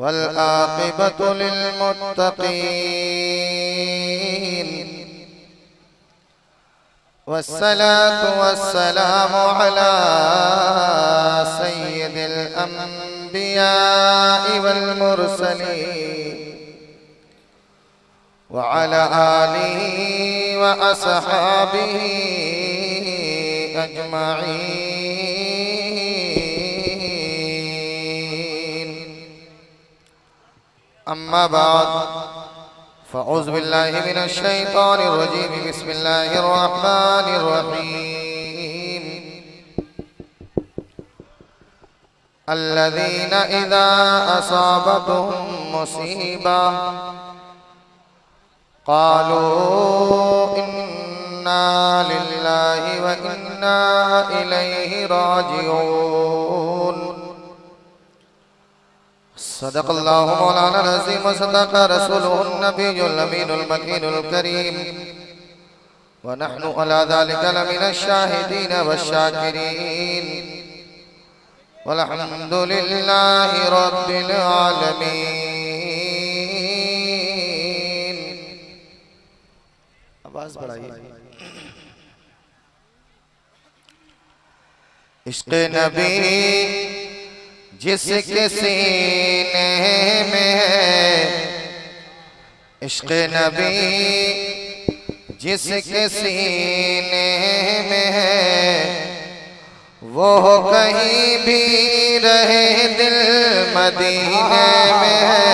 वल आक़िबतु लिल्मुत्तक़ीन वस्सलातु वस्सलामु अला सय्यिदिल अंबिया'i वल मुरसलीन व अला आलिहि व अस्हाबिहि अजमईन। अम्मा बाद फ़अऊज़ु बिल्लाहि मिनश शैतानिर रजीम। बिस्मिल्लाहिर रहमानिर रहीम। अल्लज़ीना इज़ा असाबतहुम मुसीबा क़ालू इन्ना लिल्लाहि व इन्ना इलैहि राजिऊन। सदक़ल्लाहु मौलाना अज़ीम व सदक़ रसूलुहुन नबियुल अमीनुल मकीनुल करीम व नहनु अला ज़ालिका लमिनश शाहिदीन वश्शाकिरीन वल्हम्दुलिल्लाहि रब्बिल आलमीन। आवाज़ बढ़ाइए। इश्क़े नबी जिसके सीने में है, इश्क़े नबी जिसके सीने में है, वो कहीं भी रहे दिल मदीने में है।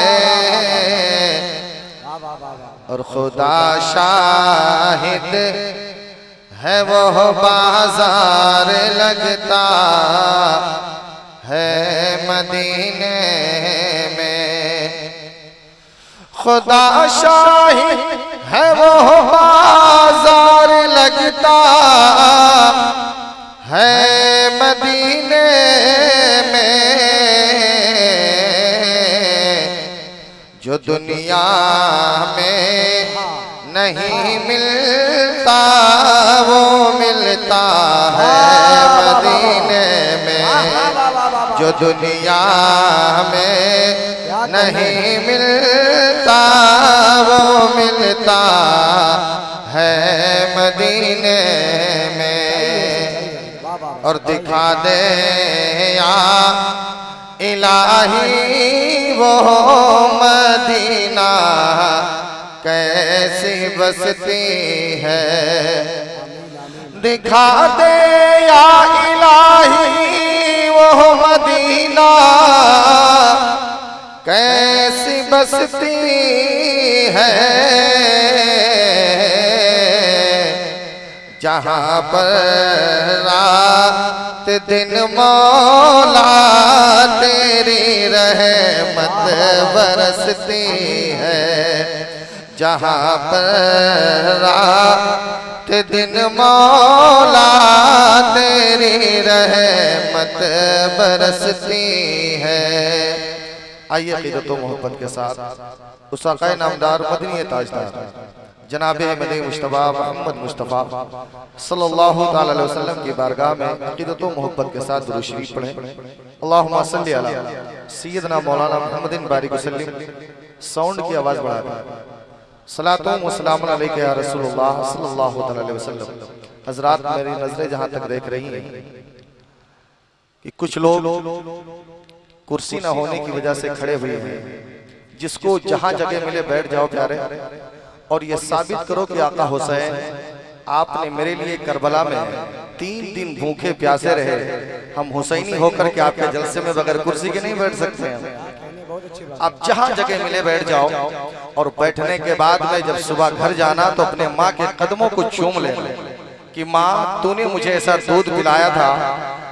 और खुदा शाहिद है वो बाजार लगता है मदीने में। खुदा शाहिद है वो बाजार लगता है मदीने में। जो दुनिया में नहीं मिलता वो मिलता है मदीने में। जो दुनिया में नहीं मिलता वो मिलता है मदीने में। और दिखा दे या इलाही वो मदीना कैसी बसती है। दिखा दे या इलाही वो मदीना कैसी बसती है। जहाँ पर रात दिन मौला तेरी रहमत बरसती है। जहाँ पर रात दिन मौला तेरी रहमत बरसती है। आइए अक़ीदत व मोहब्बत के साथ उस आक़ाए नामदार मदनी ताजदार जनाबे मदनी मुश्तबा मोहम्मद मुस्तफ़ा सल्लल्लाहु ताला अलैहि वसल्लम की बारगाह में अक़ीदत व मोहब्बत के साथ दुरूद शरीफ पढ़ें। अल्लाहुम्मा सल्ली अला सय्यदना मौलाना मुहम्मदिन बारिक वसल्लम। साउंड की आवाज़ बढ़ा दें। सलातो व सलाम अलैका या रसूलुल्लाह सल्लल्लाहु ताला अलैहि वसल्लम। हज़रात, मेरी नज़रें जहाँ तक देख रही हैं कि कुछ लोग कुर्सी न होने की वजह से खड़े हुए हैं। जिसको जहाँ जगह मिले बैठ जाओ प्यारे, और ये साबित करो कि आका हुसैन आपने मेरे लिए करबला में 3 दिन भूखे प्यासे रहे। हम हुसैनी होकर के आपके जलसे में बगैर कुर्सी के नहीं बैठ सकते हैं। आप जहाँ जगह मिले बैठ जाओ, और बैठने के बाद में जब सुबह घर जाना तो अपने माँ के कदमों को चूम ले कि माँ, तूने मुझे ऐसा दूध पिलाया था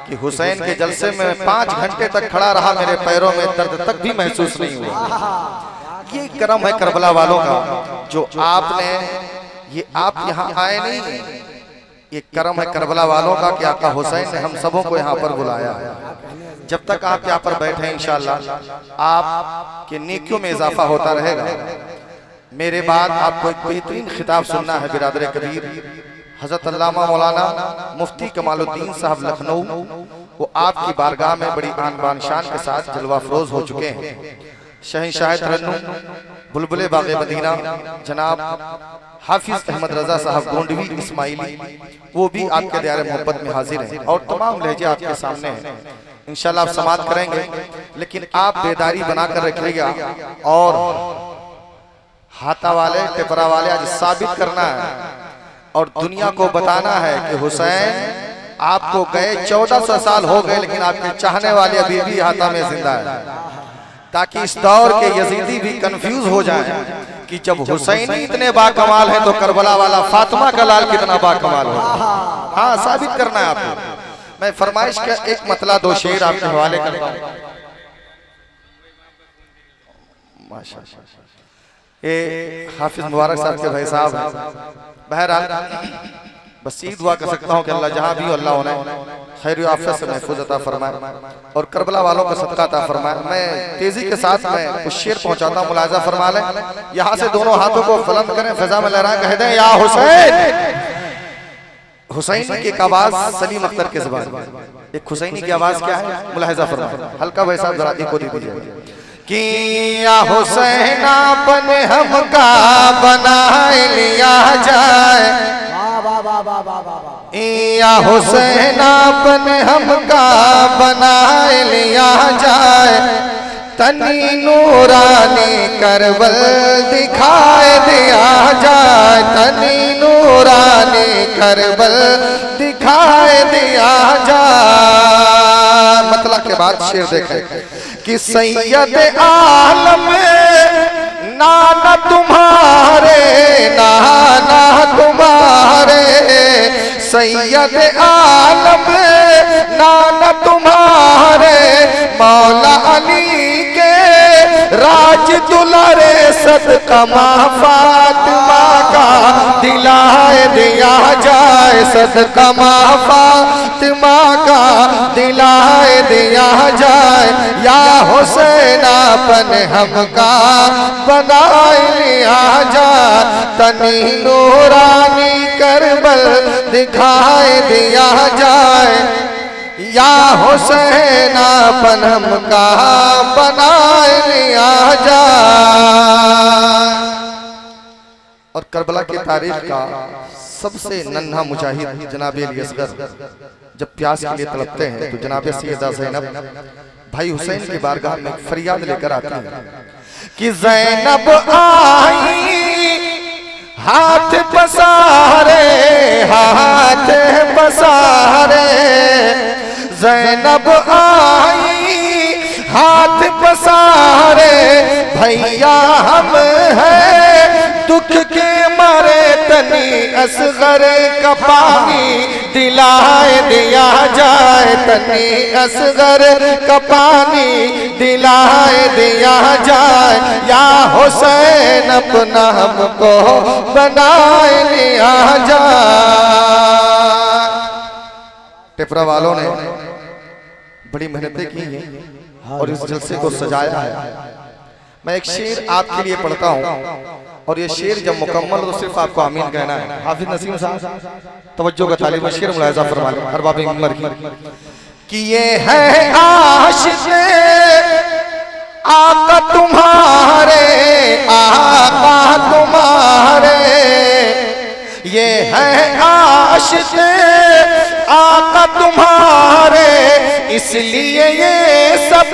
कि हुसैन के जलसे में 5 घंटे तक खड़ा रहा, मेरे पैरों में दर्द तक भी महसूस नहीं हुआ। ये करम है करबला वालों का जो आपने, ये आप यहाँ आए नहीं, ये करम है करबला वालों का कि आका हुसैन ने हम सबों को यहाँ पर बुलाया है। जब तक आप यहाँ पर बैठे इंशाअल्लाह आपके नेकियों में इजाफा होता रहेगा। मेरे बाद आपको एक बेहतरीन खिताब सुनना है। बिरादर कबीर हजरत अल्लामा मौलाना मुफ्ती कमालुद्दीन साहब लखनऊ, वो आपकी बारगाह में बड़ी आन बान शान के साथ जलवा फरोज हो चुके हैं। शहंशाह तरन्नुम बुलबुले बाग़े मदीना जनाब हाफिज अहमद रजा साहब गोंडवी इस्माइली, वो भी आपके दायरे मोहब्बत में हाजिर हैं और तमाम लहजे आपके सामने हैं। इंशाल्लाह आप समाअत करेंगे, लेकिन आप बेदारी बनाकर रखिएगा और हाथा वाले टिपरा वाले आज साबित करना है और दुनिया को बताना है कि हुसैन आपको गए 1400 साल हो गए, लेकिन आपके चाहने वाले अभी भी हाथा में जिंदा है, ताकि इस दौर के यजीदी भी कंफ्यूज हो जाएं कि जब हुसैनी इतने बाकमाल हैं तो करबला वाला फातिमा का लाल कितना बाकमाल हो। हाँ, साबित करना है आपको। मैं फरमाइश का एक मतला दो शेर आपके हवाले करता हूँ। माशाअल्लाह, ये हाफिज मुबारक साहब के भाई साहब हैं। बहरहाल बस ये दुआ कर सकता हूँ कि अल्लाह जहाँ भी अल्लाह उन्हें खैर आफियत से महफूज अता फरमाए और करबला वालों का सदका अता फरमाए। मैं तेजी के साथ मैं कुछ शेर पहुंचाता हूँ, मुलाजा फरमा लें। यहाँ से दोनों हाथों को बुलंद करें, फिजा में लहरा कह दें या हुसैन। हुसैनी की एक आवाज सलीम अख्तर के ज़बान में, एक हुसैनी की आवाज क्या है मुलाहिजा फरमाए। हल्का भाई साहब जरा एक को दीजिए कि या हुसैन आपन हमका बना लिया जाए, या हुसैन आपन हमका बना लिया जाए, तनी नूरानी करबल दिखाए दिया जाए, तनी नूरानी करबल दिखाए दिया जाए। मतलब के बाद शेर देखें कि सैयद आलम नाना तुम्हारे, नाना तुम्हारे, सैयद आलम नाना तुम्हारे, मौला अली के राज दुलारे, सदका माँ फातिमा का दिलाए दिया जाए, सदका माँ फातिमा का दिलाए दिया जाए, या हुसैन आपन हमका बनाए लिया जाए, तनी नूरानी करबल दिखाए दिया जाए, या हुसैन आपन हमका बनाए लिया जाए। और करबला की तारीख का सबसे नन्हा मुजाहिद जनाब अली असगर जब प्यास के लिए तड़पते हैं तो जनाब सैयदा ज़ैनब भाई हुसैन की बारगाह में फरियाद लेकर आती है कि ज़ैनब आई हाथ पसारे, हाथ पसारे, ज़ैनब आई हाथ पसारे, भैया हम हैं दुख के मारे, तनी असगर का पानी दिलाए दिया जाए, तनी असगर का पानी दिलाए दिया जाए, या हुसैन अपना हमको बनाए लिया जाए। टिपरा वालों ने बड़ी मेहनतें की हैं और इस जलसे को सजाया है। मैं एक शेर आपके लिए पढ़ता हूँ और ये शेर जब मुकम्मल तो सिर्फ आपको आमीन कहना है। हाफिज नसीम साहब तवज्जो का तालिब शेर मुलाहिजा फरमा लें हर बाब उमर की कि ये है आशिक़ आका तुम्हारे, आका तुम्हारे, ये है आशिक़ आका तुम्हारे, इसलिए ये सब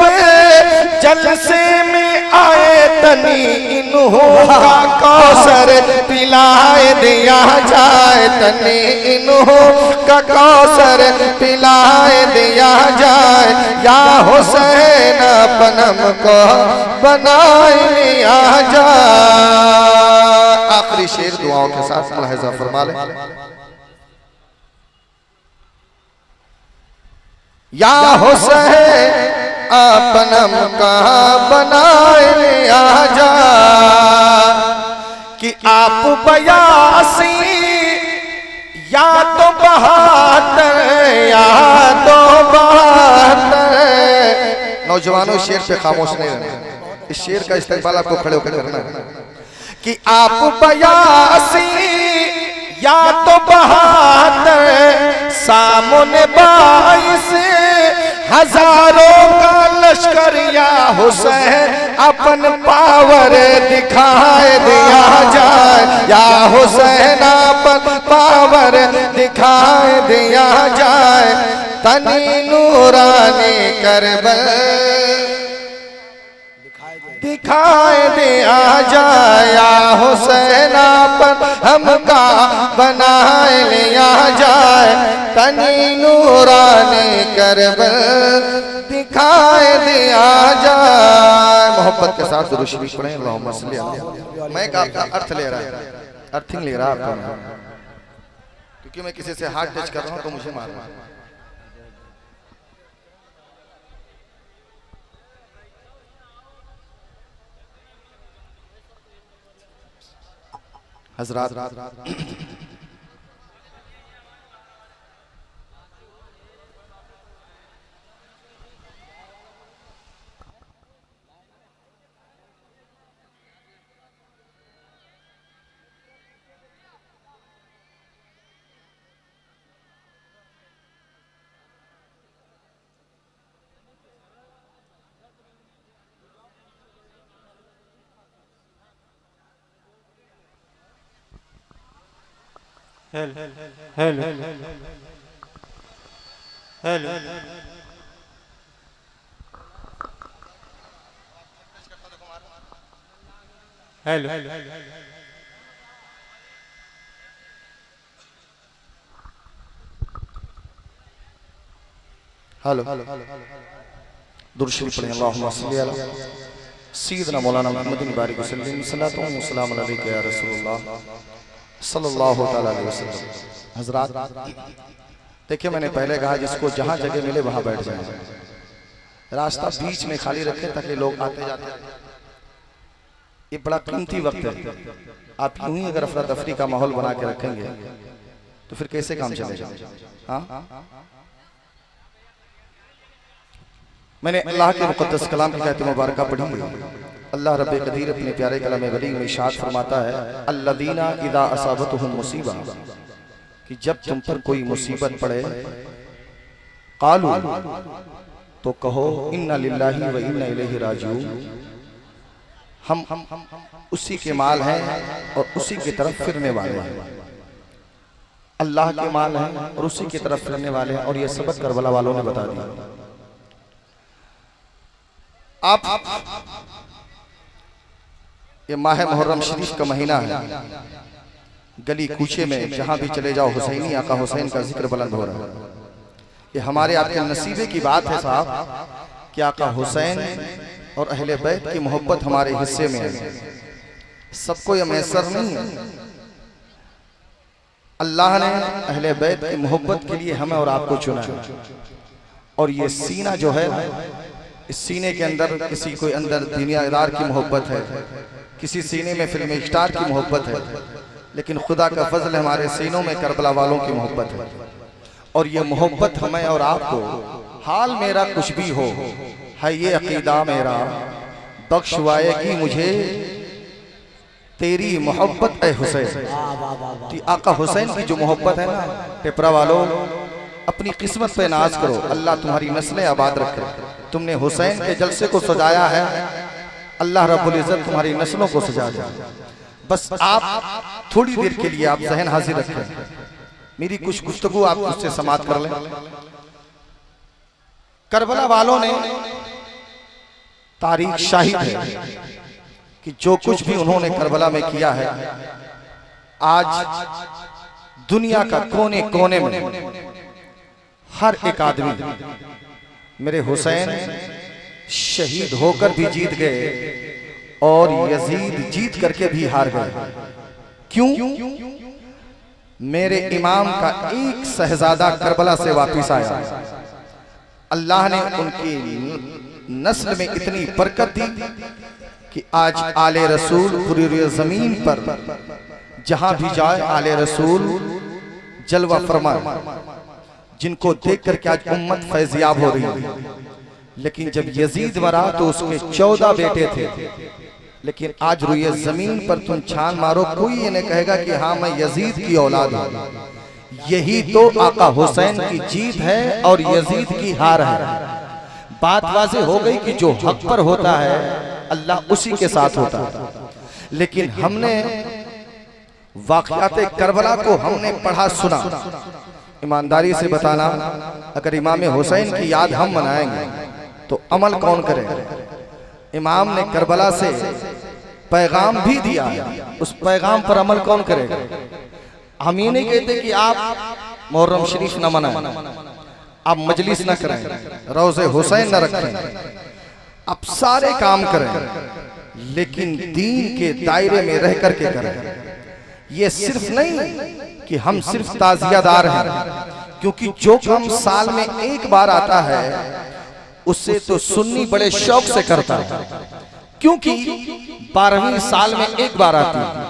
जलसे में आए, तनी इन्हों का कौसर पिलाए दिया जाए, तनी इन्हों का कौसर पिलाए दिया जाए, या हुसैन अपनम को बनाए लिया जाए। आखिरी शेर दुआओं के साथ मुलाहिजा फरमा लें। या हुसैन अपनम का बनाए लिया जा, कि आप 82 या तो 72 या तो 72। नौजवानों शेर पे खामोश नहीं रहना, इस शेर का इस्तेमाल आपको खड़े होकर करना है कि आप 82 या तो 72, सामने 22 हजारों का लश्कर, या हुसैन अपन पावर दिखाए दिया जाए, या हुसैन अपन पावर दिखाए दिया जाए, तनी नूरानी करबल दिखाए दिया जाए, या हुसैन अपन हमका बनाए लिया जाए, तनी नूरानी करबल दिखाए दिया जाए। मोहब्बत के साथ दुरूद शरीफ पढ़ें। अल्लाहुम्मा सल्ली अला। मैं आपका अर्थ ले रहा है, अर्थिंग ले रहा आपका, क्योंकि मैं किसी से हाथ टच कर रहा हूं तो मुझे मारना। हजरात hello hello hello hello hello दुरूद शरीफ पढ़ें। अल्लाहुम्मा सल्ली अला सय्यिदना मौलाना मुहम्मदिन बारिक वसल्लम सल्लल्लाहु अलैहि वसल्लम अलैका या रसूलुल्लाह सल्लल्लाहु तआला अलैहि वसल्लम। हजरात देखिए, मैंने पहले कहा जिसको जहां जगह मिले वहां बैठ जाए, रास्ता बीच में खाली रखें ताकि लोग आते जाते। ये बड़ा कीमती वक्त है। आप यूं ही अगर अफरा तफरी का माहौल बना के रखेंगे तो फिर कैसे काम चलेगा? हाँ, मैंने अल्लाह के मुक़द्दस कलाम की आयत मुबारक पढ़ी। अल्लाह रब्बे कदीर अपने प्यारे कलाम वली में इरशाद फरमाता है, अल्लज़ीना इज़ा असाबतहुम मुसीबा, कि जब तुम पर कोई मुसीबत पड़े, क़ालू, तो कहो इन्ना लिल्लाहि व इन्ना इलैहि राजिऊन, हम उसी के माल हैं और उसी की तरफ फिरने वाले हैं। अल्लाह के माल हैं और उसी की तरफ फिरने वाले हैं। और ये सबक करबला वालों ने बता दिया। आप ये माह मुहर्रम शरीफ का महीना है, गली कूचे में जहां भी चले जाओ हुसैनी आका हुसैन का जिक्र बुलंद हो रहा है। ये हमारे आपके नसीबे की बात है साहब कि आका हुसैन और अहले बैत की मोहब्बत हमारे हिस्से में है। सबको यह मैसर नहीं है। अल्लाह ने अहले बैत की मोहब्बत के लिए हमें और आपको चुना है। और ये सीना जो है, इस सीने के अंदर किसी कोई अंदर दुनियादार की मोहब्बत है, किसी सीने में फिल्म स्टार की मोहब्बत है, लेकिन खुदा का फजल हमारे सीनों में करबला वालों की मोहब्बत है। और ये मोहब्बत हमें और आपको, हाल मेरा कुछ भी हो, है ये अकीदा मेरा, बख्शवाएगी मुझे तेरी मोहब्बत ए हुसैन। आका हुसैन की जो मोहब्बत है ना, टिपरा वालों अपनी किस्मत पे नाज करो, अल्लाह तुम्हारी नस्लें आबाद रखे। तुमने हुसैन के जलसे को सजाया है, अल्लाह रब्बुल इज्जत तुम्हारी नस्लों को सजा दे। बस आप थोड़ी देर के लिए आप जहन हाजिर रखें, मेरी कुछ गुफ्तगू आप उससे समाप्त कर लें। करबला वालों ने तारीख शाहिद है कि जो कुछ भी उन्होंने करबला में किया है, आज दुनिया का कोने कोने में हर एक आदमी मेरे हुसैन शहीद होकर भी जीत गए और यजीद जीत करके भी हार गए। क्यों? मेरे इमाम का एक शहजादा करबला से वापिस आया। अल्लाह ने उनकी नस्ल में इतनी बरकत दी कि आज आले रसूल पूरी जमीन पर जहां भी जाए आले रसूल जलवा फरमा, जिनको देख करके आज उम्मत फैजियाब हो रही है। लेकिन जब यजीद मरा तो उसके 14 बेटे थे, लेकिन आज रुए जमीन पर तुम छान मारो, कोई ये नहीं कहेगा कि हाँ मैं यजीद की औलाद हूं। यही तो आका हुसैन की जीत है और यजीद की हार है। बात वाज़ेह हो गई कि जो हक पर होता है अल्लाह उसी के साथ होता है। लेकिन हमने वाक़यात करबला को हमने पढ़ा सुना। ईमानदारी से बताना, अगर इमाम हुसैन की याद हम मनाएंगे तो अमल कौन करेगा? इमाम ने करबला से पैगाम भी दिया, उस पैगाम पर अमल कौन करेगा? हम ये नहीं कहते कि आप मुहर्रम शरीफ न मनाएं, आप मजलिस न करें, रोज़े हुसैन न रखें, आप सारे काम करें, लेकिन दीन के दायरे में रह करके करें। ये सिर्फ नहीं कि हम सिर्फ ताज़ियादार हैं, क्योंकि जो काम साल में एक बार आता है उससे तो सुन्नी बड़े शौक से करता है, क्योंकि 12वीं साल में एक बार आती है,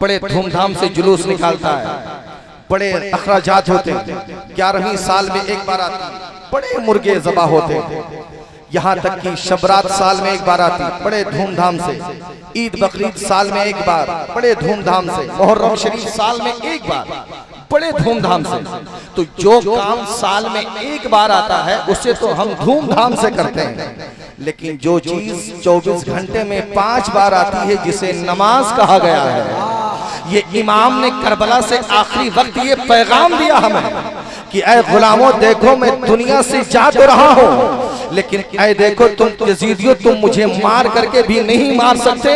बड़े धूमधाम से जुलूस निकालता है, बड़े अखराजात होते हैं। 11वीं साल में एक बार आती है, बड़े मुर्गे ज़बा होते हैं। यहाँ तक कि शबरात साल में एक बार आती, बड़े धूमधाम से। ईद बकरीद साल में एक बार, बड़े धूमधाम से। मुहर्रम शरीफ साल में एक बार, बड़े धूमधाम से। तो जो काम साल में एक बार आता है उसे तो हम धूमधाम से करते हैं, लेकिन जो चीज 24 घंटे में 5 बार आती है, जिसे नमाज कहा गया है, ये इमाम ने करबला से आखिरी वक्त ये पैगाम दिया हमें कि ऐ गुलामों, देखो मैं दुनिया से जा तो रहा हूँ, लेकिन ऐ देखो तुम यजीदियों, तुम मुझे मार करके भी नहीं मार सकते,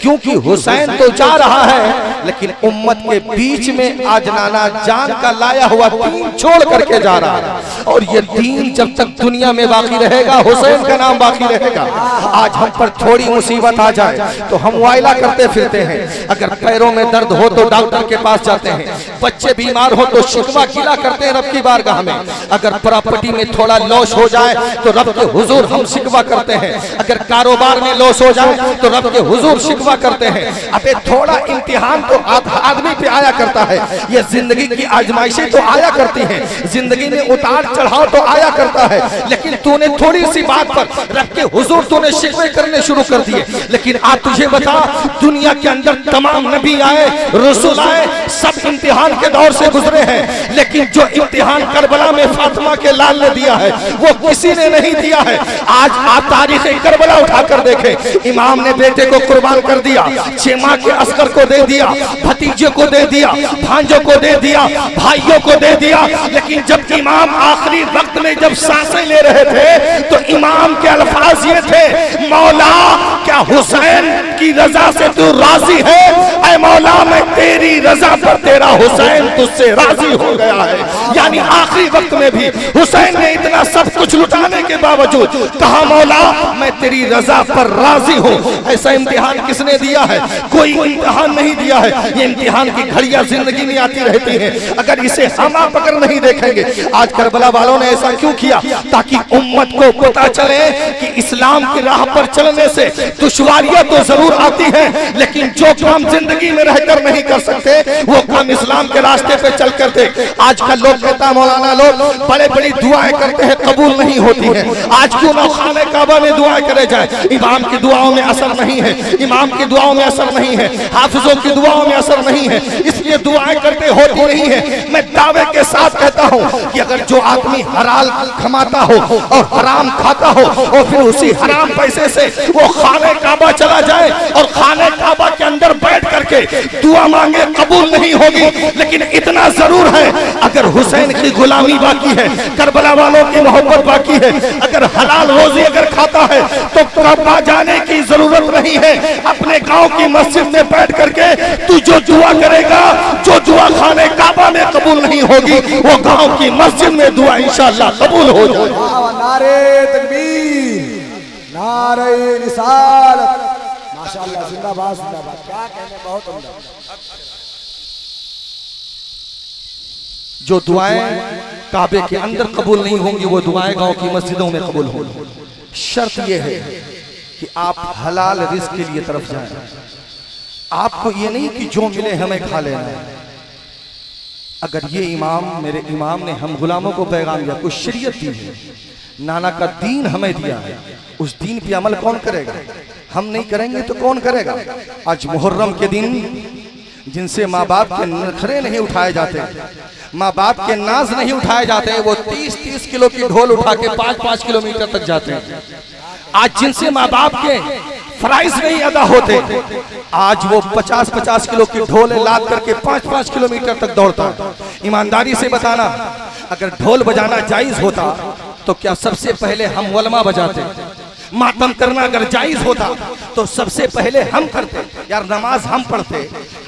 क्योंकि हुसैन तो जा रहा है, लेकिन उम्मत के बीच में आज नाना जान का लाया हुआ दीन छोड़ करके जा रहा है। और ये दीन जब तक दुनिया में बाकी रहेगा, हुसैन का नाम बाकी रहेगा। आज हम पर थोड़ी मुसीबत आ जाए तो हम वायला करते फिरते हैं, अगर पैरों में दर्द हो तो डॉक्टर के पास जाते हैं, बच्चे बीमार हो तो शिकवा गिला करते हैं रब की बारगाह में, अगर प्रॉपर्टी में थोड़ा लॉस हो जाए तो रब के हुजूर हम शिकवा करते हैं, अगर कारोबार में लॉस हो जाए तो रब के हुजूर शिकवा करते हैं। अबे थोड़ा इम्तिहान तो आदमी पे आया करता है, ये जिंदगी की आजमाइशें तो आया करती हैं, जिंदगी में उतार चढ़ाव तो आया करता है, लेकिन तूने थोड़ी सी बात पर रब के हुजूर तूने शिकवे करने शुरू कर दिए। लेकिन आज तुझे बता, दुनिया के अंदर तमाम नबी आए, रसूल आए, सब इम्तिहान के दौर से गुजरे हैं, लेकिन जो इम्तिहान करबला में फातिमा के लाल ने दिया है वो किसी ने नहीं दिया है। आज आप तारीख करबला उठाकर देखें, इमाम ने बेटे को कुर्बान कर दिया, चेमा के अस्कर को दे दिया, भतीजे को दे दिया, भांजों को दे दिया, भाइयों को दे दिया, लेकिन जब इमाम आखिरी वक्त में जब सांसें ले रहे थे तो इमाम के अल्फाज ये थे, मौला क्या हुसैन की रजा से तू राजी है? ऐ मौला मैं तेरी रजा पर, तेरा हुसैन तुझसे राजी हो गया है। यानी आखिरी वक्त में भी हुसैन ने इतना सब कुछ लुटाने के बावजूद कहा, मौला मैं तेरी रजा पर राजी हूँ। ऐसा इम्तिहान किसने दिया है? कोई इम्तिहान नहीं दिया है। ये इम्तिहान की घड़ियां जिंदगी में आती रहती हैं, अगर इसे हम आप अगर नहीं देखेंगे। आज करबला वालों ने ऐसा क्यों किया? ताकि उम्मत को पता चले कि इस्लाम की राह पर चलने से दुश्वारियां तो जरूर आती हैं, लेकिन जो काम जिंदगी में रहकर नहीं कर सकते वो काम इस्लाम के रास्ते पे चल कर दे। आजकल लोग कहता है मौलाना लोग बड़े बड़ी दुआएं करते हैं, कबूल नहीं होती है। आज क्यों ना खाने काबा में दुआएं करे जाए? इमाम की दुआओं में असर नहीं है, इमाम की दुआओं में असर नहीं है, हाफिजों की दुआओं में असर नहीं है, इसलिए दुआएं करते होती नहीं है। मैं दावे के साथ कहता हूं कि अगर जो आदमी हलाल कमाता हो और हराम खाता हो और फिर उसी हराम पैसे से वो खाने काबा चला जाए और खाने काबा के अंदर बैठ करके दुआ मांगे, कबूल नहीं होगी। लेकिन इतना जरूर है, अगर हुसैन की गुलामी बाकी है, करबला वालों की मोहब्बत बाकी है, अगर हलाल रोजी अगर खाता है तो काबा जाने की जरूरत नहीं है। अपने गांव की मस्जिद में बैठ करके तू जो दुआ करेगा, जो दुआ खाने काबा में कबूल नहीं होगी, वो गांव की मस्जिद में दुआ इंशाअल्लाह कबूल हो जाएगी। नारे तकबीर, नारे रिसालत, माशाअल्लाह, जिंदाबाद जिंदाबाद। क्या कहने, बहुत उम्दा। जो दुआएं काबे के अंदर कबूल नहीं होंगी वो दुआएं गांव की मस्जिदों में कबूल होंगी। शर्त यह है कि आप हलाल रिस्क के लिए तरफ जाएं। आपको ये नहीं कि जो मिले हमें खा लेना है। अगर ये इमाम, मेरे इमाम ने हम गुलामों को पैगाम दिया, कुछ शरीयत दी है, नाना का दीन हमें दिया है, उस दीन पे अमल कौन करेगा? हम नहीं करेंगे तो कौन करेगा? आज मुहर्रम के दिन जिनसे माँ बाप के नखरे नहीं उठाए जाते, माँ बाप के नाज नहीं उठाए जाते, वो 30-30 किलो की ढोल उठा के 5-5 किलोमीटर तक जाते हैं। आज जिनसे माँ बाप के फराइज नहीं अदा होते, आज वो 50-50 किलो की ढोले लाद करके 5-5 किलोमीटर तक दौड़ता है। ईमानदारी से बताना, अगर ढोल बजाना जायज होता तो क्या सबसे पहले हम वलमा बजाते? मातम करना अगर जायज होता तो सबसे पहले हम करते यार, नमाज हम पढ़ते,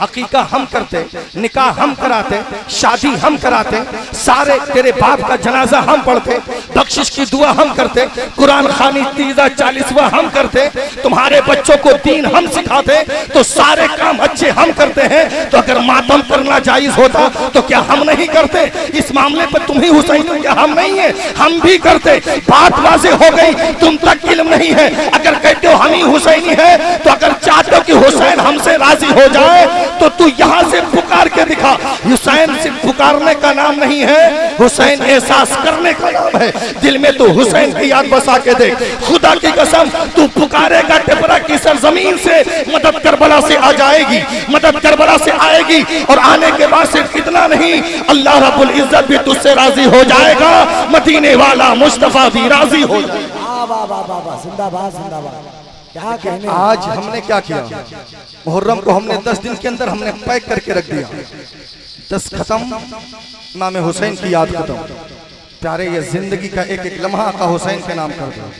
हकीका हम करते, निकाह हम कराते, शादी हम कराते, सारे तेरे बाप का जनाजा हम पढ़ते, बख्शिश की दुआ हम करते, कुरान खानी 30-40वां हम करते, तुम्हारे बच्चों को दीन हम सिखाते, तो सारे काम अच्छे हम करते हैं। तो अगर मातम करना जायज होता तो क्या हम नहीं करते? इस मामले पर तुम ही हुसैन हो, क्या हम नहीं है? हम भी करते। बात वाज़ेह हो गई, तुम तक इल्म नहीं है। अगर कहते हो हम ही हुसैनी है, तो अगर चाहते हो कि हुसैन हमसे राजी हो जाए तो तू यहां से पुकार के दिखा। हुसैन सिर्फ पुकारने का नाम नहीं है, हुसैन एहसास करने का नाम है। दिल में तू हुसैन की याद बसा के देख, खुदा की कसम तू पुकारेगा टिपरा की सरजमीन से मदद करबला से आ जाएगी, मदद करबला से आएगी। और आने के बाद सिर्फ इतना नहीं, अल्लाह रब्बुल इज्जत भी तुझसे राजी हो जाएगा, मदीने वाला मुस्तफा भी राजी हो जाएगा। जिंदाबाद जिंदाबाद। क्या कहने, आज हमने क्या किया? मुहर्रम को हमने 10 दिन के अंदर हमने पैक करके रख दिया। 10 खत्म, इमाम हुसैन की याद खत्म। प्यारे ये जिंदगी का एक एक लम्हा का हुसैन के नाम कर दो।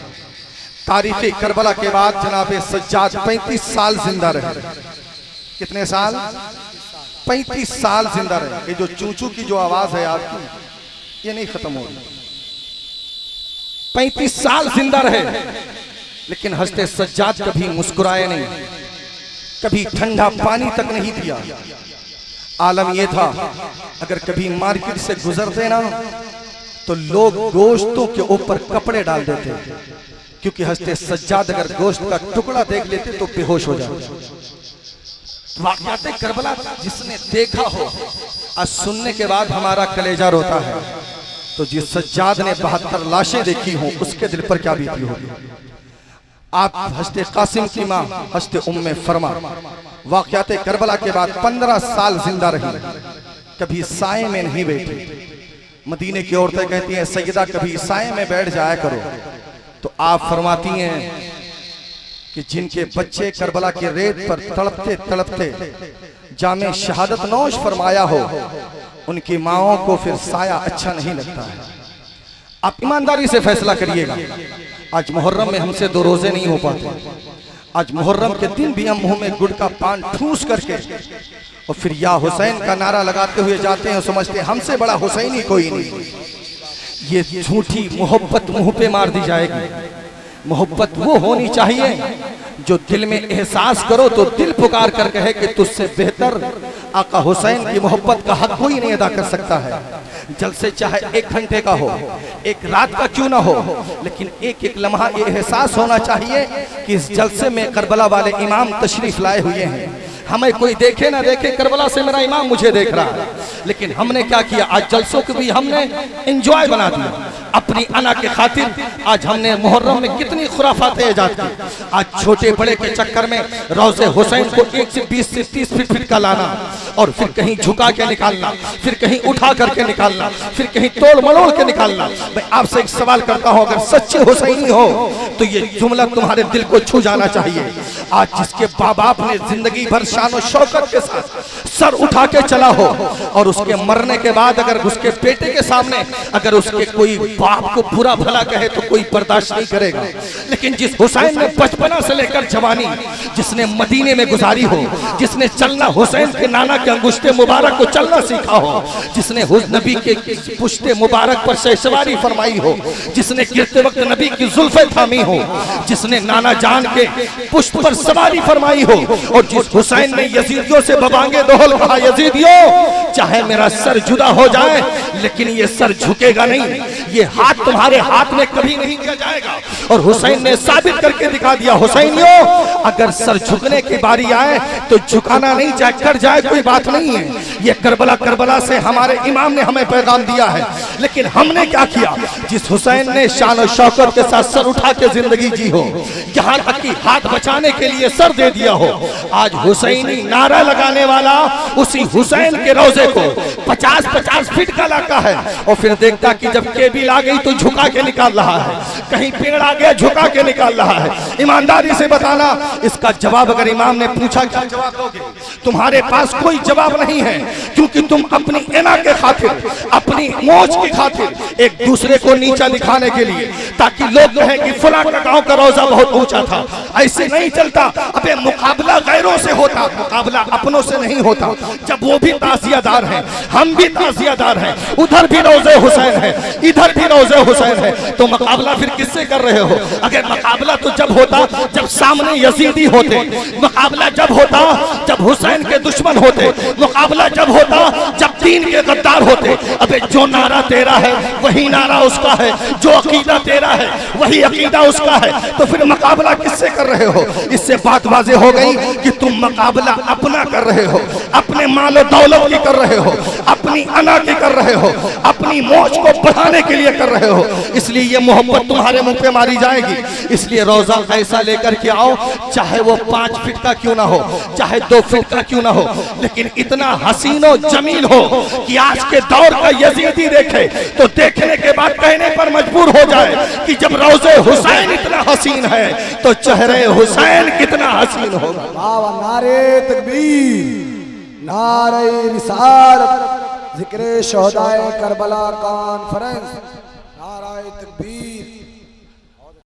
तारीख करबला के बाद जनाब सज्जाद 35 साल जिंदा रहे। कितने साल? 35 साल जिंदा रहे। ये जो चूचू की जो आवाज है आपकी, ये नहीं खत्म हो रही। 35 साल जिंदा रहे, लेकिन हस्ते सज्जाद कभी मुस्कुराए नहीं, कभी ठंडा पानी तक नहीं पिया। आलम यह था, अगर कभी मार्केट से गुजरते ना तो लोग गोश्तों के ऊपर कपड़े डाल देते, क्योंकि हस्ते सज्जाद अगर गोश्त का टुकड़ा देख लेते तो बेहोश हो जाते। वाक़यात करबला जिसने देखा हो, आज सुनने के बाद हमारा कलेजा रोता है। तो जिस सज्जाद ने 72 लाशें देखी हों, उसके दिल पर क्या बीती होगी। आप हस्ते कासिम की माँ हस्ते उम्मे फरमा वाक़यात करबला के बाद 15 साल जिंदा रही, कभी साए में नहीं बैठी। मदीने की औरतें कहती हैं, सैयदा कभी साए में बैठ जाया करो। तो आप फरमाती हैं कि जिनके बच्चे करबला के रेत पर तड़पते तड़पते जामे शहादत नौश फरमाया हो, उनकी माओं को फिर साया अच्छा नहीं लगता है। आप ईमानदारी से फैसला करिएगा। आज मुहर्रम में हमसे 2 रोजे नहीं हो पाते। आज मुहर्रम के दिन भी हम मुंह में गुड़ का पान ठूस करके और फिर या हुसैन का नारा लगाते हुए जाते हैं और समझते हैं हमसे बड़ा हुसैनी कोई नहीं। ये झूठी मोहब्बत मुंह पे मार दी जाएगी। मोहब्बत वो होनी चाहिए जो दिल में एहसास करो तो दिल पुकार कर कहे कि तुझसे बेहतर आका हुसैन की मोहब्बत का हक कोई नहीं अदा कर सकता है। जलसे चाहे 1 घंटे का हो, 1 रात का क्यों ना हो, लेकिन एक एक लम्हा ये एहसास होना चाहिए कि इस जलसे में करबला वाले इमाम तशरीफ लाए हुए हैं। हमें कोई देखे ना देखे, करबला से मेरा इमाम मुझे देख रहा है, लेकिन हमने क्या किया? आज जलसों को भी हमने एंजॉय बना दिया अपनी अना के खातिर। आज हमने मुहर्रम में कितनी खुराफात इजाद की। आज छोटे बड़े के चक्कर में रोज़े हुसैन को 1 से 20 से 30 फीट का लाना, और फिर कहीं झुका के निकालना, फिर कहीं उठा करके निकालना, फिर कहीं तोड़ मरोड़ के निकालना। मैं आपसे एक सवाल करता हूं, अगर सच्चे हुसैनी हो तो ये जुमला तुम्हारे दिल को छू जाना चाहिए। आज जिसके बाप बाप ने जिंदगी भर शान और शौकत के साथ सर उठा के चला हो, और उसके मरने के बाद अगर उसके बेटे के सामने अगर उसके कोई बाप को बुरा भला कहे तो कोई बर्दाश्त नहीं करेगा। लेकिन जिस हुसैन ने बचपना से लेकर जवानी जिसने मदीने में गुजारी हो, जिसने चलना हुसैन के नाना के अंगुष्ठे मुबारक को चलना सीखा हो, जिसने नबी के पुश्ते मुबारक पर शहसवारी फरमाई हो, जिसने गिरते वक्त नबी की जुल्फे थामी हो, जिसने नाना जान के पुष्प पर सवारी फरमाई हो, और जिस हुसैन ने यजीदियों से बबांगे दोहल कहा, यजीदियों चाहे मेरा सर जुदा हो जाए लेकिन ये सर झुकेगा नहीं, ये हाथ तुम्हारे हाथ में कभी नहीं दिया जाएगा। और हुसैन ने साबित करके दिखा दिया, हुसैनियों अगर सर झुकने की बारी आए तो झुकाना नहीं, चाहे कर जाए कोई बात नहीं है। ये करबला से हमारे इमाम ने हमें पैगाम दिया है। लेकिन हमने क्या किया? जिस हुसैन ने शान और शौकत के साथ सर उठा के जिंदगी जी हो, यहाँ तक कि हाथ बचाने के लिए सर दे दिया हो, आज हुसैनी नारा लगाने वाला उसी हुसैन के रोजे को 50-50 फीट का लाका है, और फिर देखता कि जब केबिल आ गई तो झुका के निकाल रहा है। कहीं पेड़ आ गया झुका के निकाल रहा है। ईमानदारी से बताना, इसका जवाब अगर इमाम ने पूछा क्या जवाब दोगे? तुम्हारे पास कोई जवाब नहीं है, क्योंकि तुम अपनी एना के खातिर, अपनी मौज की खातिर एक दूसरे को नीचा दिखाने के लिए, ताकि लोग कहें कि फला का गांव का रोजा बहुत ऊंचा था। ऐसे नहीं चलता। अबे मुकाबला गैरों से होता, मुकाबला अपनों से नहीं होता। जब वो भी ताजियादार हैं, हम भी ताजियादार हैं, उधर भी रोज़े हुसैन है, इधर भी रोज़े हुसैन है, तो मुकाबला फिर किससे कर रहे हो? अगर मुकाबला तो जब होता जब सामने यजीदी होते, मुकाबला जब होता जब हुसैन के दुश्मन होते, मुकाबला जब होता जब दीन के गद्दार होते। अबे जो नारा तेरा है वही नारा उसका है, जो अकीदा तेरा है वही अकीदा उसका है, तो फिर मुकाबला किससे कर रहे हो? इससे बात वाज़ेह हो गई कि तुम मुकाबला अपना कर रहे हो, अपने माल और दौलत की कर रहे हो, अपनी अना की कर रहे हो, अपनी मौज को बढ़ाने के लिए कर रहे हो। इसलिए ये मोहब्बत तुम्हारे मुंह पे मारी जाएगी। इसलिए रोजा ऐसा लेकर के आओ, चाहे वो 5 फीट का क्यों ना हो, चाहे 2 फीट का क्यों ना हो, लेकिन इतना हसीन और जमील हो कि आज के दौर का यजीदी देखे तो देखने के बाद कहने पर मजबूर हो जाए कि जब रोज़े हुसैन इतना हसीन है तो चेहरे हुसैन कितना हसीन होगा। वाह, नारे तकबीर, नारे रिसालत, जिक्रे शोहदाए करबला कॉन्फ्रेंस, नारे तकबीर।